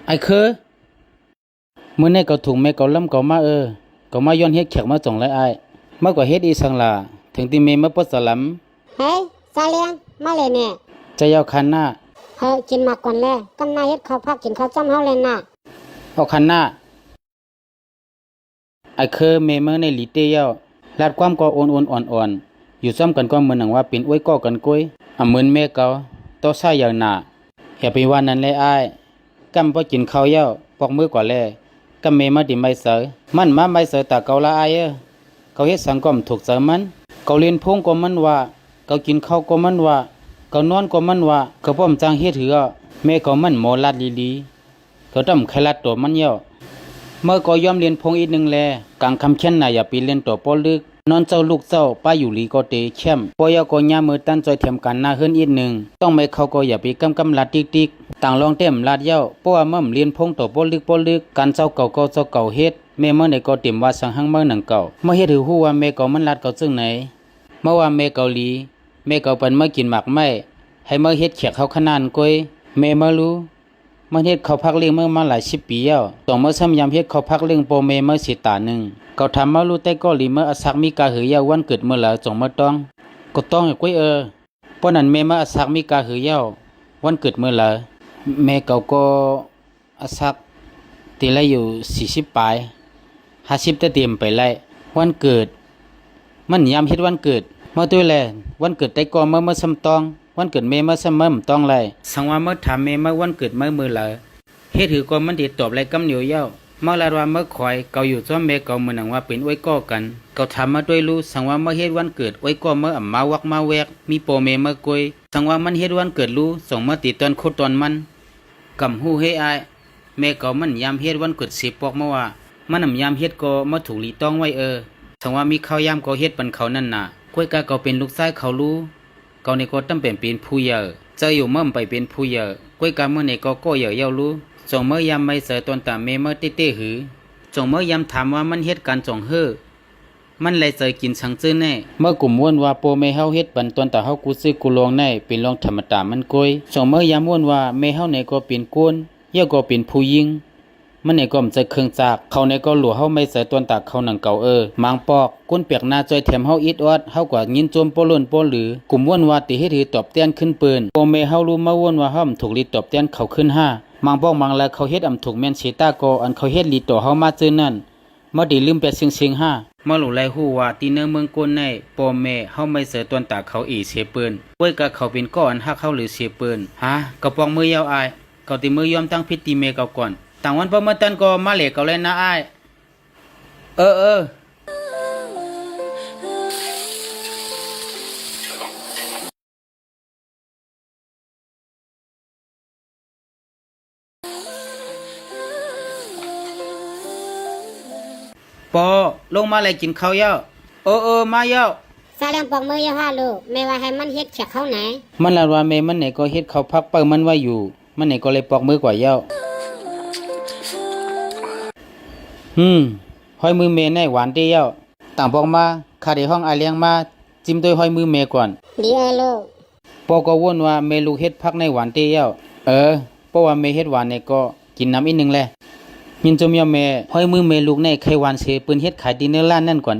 ไอ้คือมื้อนี้ก็ถุงแม่ก็ล้ำก็มาก็มาย้อนเฮ็ดแขกมาจ่องไรอ้ายเมื่อก็เฮ็ดอีสังล่ะถึงที่เมมาปดสลัมเฮ้ยซาเลียงมาเลยเนี่ยจะยาวคันหน้าเฮ้ยกินมากก่อนแล้วกำนาเฮ็ดข้าวผักกินข้าวจ้ำเฮาเลยน่ะเอาคันหน้าไอ้คือเมเมอในลีเตยาวลาดความก็โอนอ่อนๆอยู่ซ้ำกันก็เหมือนหนังว่าเป็นอ้วยก็กันก้อยเหมือนแม่เก่าโตซ่าอย่างหน้าเฮ็ดไปวันนั้นเลยอ้ายกำบ่กินข้าวยาวปอกมือกว่าแลกำเมมาดิไม่เสอมันมาไม่เสอตาเกาละอ้ายเขาเฮ็ดสังคมถูกเสอมันเขาเรียนพงก็มันว่าเขากินข้าวก็มันว่าเขานอนก็มันว่าเขาป้อมจางเฮ็ดถือแม่เขามันหมอลัดลีเขาต้ำไขลัดตัวมันเยาเมื่อก็ยอมเรียนพงอีกนึงแลกลางคำเช่นน่ะอย่าไปเรียนตัวปอลึกนอนเจ้าลูกเจ้าป้าอยู่ลีก็เตเข้มปอยก็ย่ามือตั้นจอยเทียมกันหน้าเฮือนอีกนึงต้องไม่เขาก็อย่าไปกำลัดติ๊กต่างลองเต็มลาดเย้าเพราะว่าเมื่อเรียนพงตัวปอลึกการเจ้าเก่าก็เจ้าเก่าเฮ็ดแม่เมื่อไหนก็เต็มว่าสังหังเมื่อหนังเก่าเมื่อเฮ็ดถือฮู้ว่าแม่เก่ามันลาดเก่าจึงไหนเมื่อว่าแม่เกาหลีแม่เก่าเป็นเมื่อกินหมากไม้ให้เมื่อเฮ็ดเขียกเขาขนานก้อยแม่เมื่อรู้มันเฮ็ดเขาพักเลี้ยงเมื่อมาหลาย10 ปีแล้วต้องเมื่อซ้ำยำเฮ็ดเขาพักเลี้ยงโปเมเมื่อสิตาหนึ่งเขาทำมารู้แต่ก็หลีเมื่ออสักมีกาหือยาววันเกิดเมื่อแล้วจงเมื่อต้องก็ต้องก้อยเพราะนั้นแม่เมื่ออสักมีกาหือยาววันเกิดเมื่อแล้วแม่เก่าก็อสักตีละอยู่40ปลาย50จะเตรียมไปไล่วันเกิดมันยามเฮ็ดวันเกิดเมื่อตัวแลวันเกิดแต่ก็เมื่อซ้ำต้องวันเกิดเมเมื่อซ้ำเมื่อต้องไรสังว่าเมื่อถามเมเมื่อวันเกิดเมื่อมือเลยเฮ็ดถือก็มันติดตอบไรกำเหนียวเย้าเมื่อลาว่าเมื่อคอยเกาอยู่จ้อมเมเกาเหมือนหนังว่าเป็นอ้วยก่อกันเกาทำมาด้วยรู้สังว่าเมื่อเฮ็ดวันเกิดอ้วยก่อเมื่ออ่ำมาวักมาแวกมีโปเมเมื่อกวยสังว่ามันเฮ็ดวันเกิดรู้ส่งมาติดตอนโคตรมันกำหู้ให้อายเมเกามันยามเฮ็ดวันเกิด10ปอกเมื่อว่ามันอ่ำยามเฮ็ดก็มาถูกลีต้องไว้สังว่ามีข้าวยามก็เฮ็ดปันเขานั่นน่ะกล้วยกาเกาเป็นลูกชายเขารู้เกาในก็ต้องเป็นผู้ใหญ่เจออยู่เมื่อไปเป็นผู้ใหญ่กล้วยกาเมื่อในก็ใหญ่เย้ารู้จงเมื่อยามไม่เสือตนตาเมเมื่อเต้หือจงเมื่อยามถามว่ามันเฮ็ดการจงเฮ้อมันเลยเจอกินชังจื้อแน่เมื่อกลุ่มม้วนว่าโปเมเฮาเฮ็ดปันตนตาเฮากูซื้อกูลองแน่เป็นลองธรรมดามันกล้วยจงเมื่อยามม้วนว่าเมเฮาในก็เป็นก้นเย่าก็เป็นผู้หญิงมันในก็มจะเครื่องจากเขาในก็หลัวเฮาไม่เสือตนตาเขาหนังเก่ามางปอกก้นเปียกหน้าจอยแถมเฮาอิดออดเฮากว่ายินโจมโปล้นโปหรือกลุ่มม้วนว่าติเฮ็ดถือตอบแต้นขึ้นปืนโปเมเฮารู้มาวนว่าเฮาถูกลิตอบแต้นเขาขึ้น5มังบ้องมังแล้วเขาเฮ็ดอำถูกแม่นเชตาโกอันเขาเฮ็ดลีต่อเฮามาซื่อนั่นเมื่อดีลืมไปซิง5เมื่อหลูไลฮู้ว่าตีเนอเมืองก้นในปอแม่เฮาไม่เสือตวนตาเขาอีเสียปืนป่วยกะเขาเป็นก้อนฮักเขาหรือเสียปืนกระปองมือยาวอายเขาติมือยอมตั้งพิธีเมเก่าก่อนต่างวันพอเมื่อตันก็มาเหลกเขาเลยนะอายปอลงมาเลยกินข้าวเย้ามาเย้าซาเลียงปอกมือยาฮาลูกแม่ว่าให้มันเฮ็ดแขกเข้าไหนมันลาว่าแม่มันไหนก็เฮ็ดเขาพักเปิมันไว้อยู่มันไหนก็เลยปอกมือกว่าเย้าห้อยมือเมย์ในหวานเตี้ยวต่างบอกมาข้าได้ห้องไอเลี้ยงมาจิ้มด้วยห้อยมือเมย์ก่อนดีลูกปอก็วนว่าเมลูกเฮ็ดพักในหวานเตี้ยวเพราะว่าเมเฮ็ดหวานเนี่ยก็กินน้ำอีกนึงแหละยินจมยอมเมห้อยมือเมลูกในไขหวานเสปืนเฮ็ดขายดีเนื้อล้านนั่นก่อน